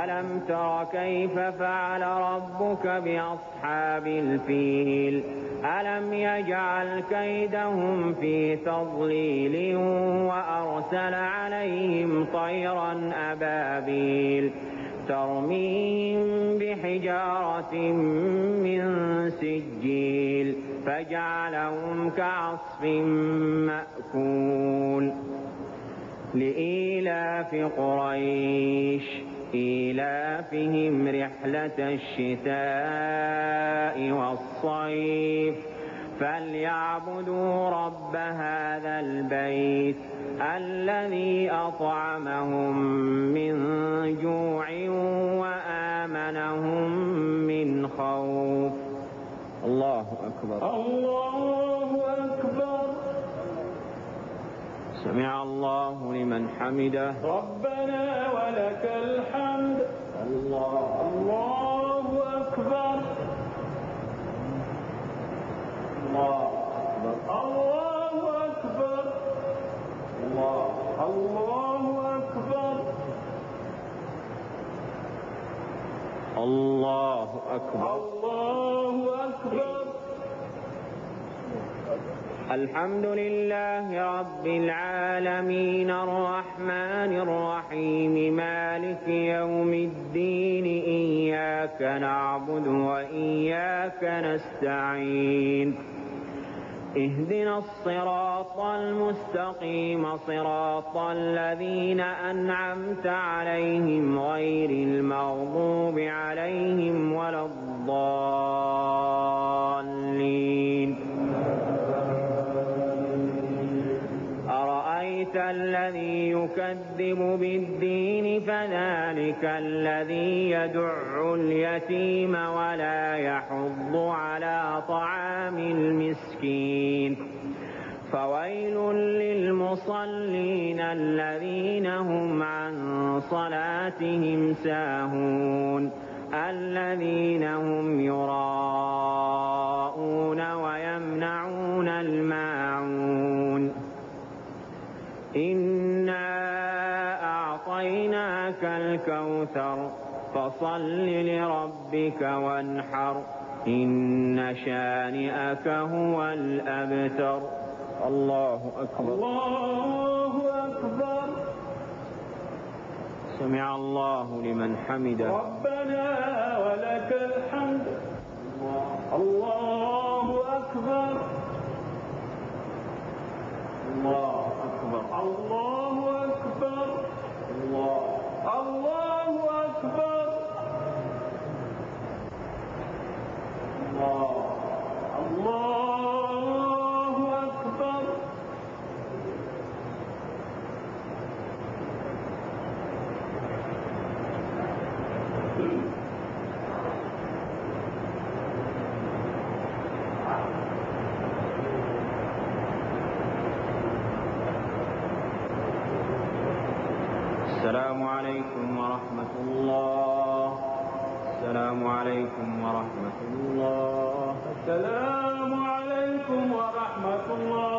ألم تر كيف فعل ربك بأصحاب الفيل ألم يجعل كيدهم في تضليل وأرسل عليهم طيرا أبابيل ترميهم بحجارة من سجيل فجعلهم كعصف مأكول لإيلاف قريش إيلافهم رحلة الشتاء والصيف فليعبدوا رب هذا البيت الذي أطعمهم من جوع وآمنهم من خوف. الله أكبر. الله أكبر. سمع الله لمن حمده. ربنا ولك الحمد. الله أكبر. الله أكبر. الله أكبر. الله أكبر. الله أكبر. الله أكبر. الحمد لله رب العالمين الرحمن الرحيم مالك يوم الدين إياك نعبد وإياك نستعين اهدنا الصراط المستقيم صراط الذين أنعمت عليهم غير المغضوب عليهم ولا الضالين. أرأيت الذي يكذب بالدين فذلك الذي يدع اليتيم ولا يحض على طعام المسكين فويل للمصلين الذين هم عن صلاتهم ساهون الذين هم يراءون ويمنعون الماعون. إنا أعطيناك الكوثر فصل لربك وانحر إن شانئك هو الأبتر. الله أكبر. الله أكبر. سمع الله لمن حمده. ربنا ولك الحمد. الله أكبر. الله أكبر. الله أكبر. الله أكبر. الله أكبر. السلام عليكم ورحمة الله. السلام عليكم ورحمة الله. السلام عليكم ورحمة الله.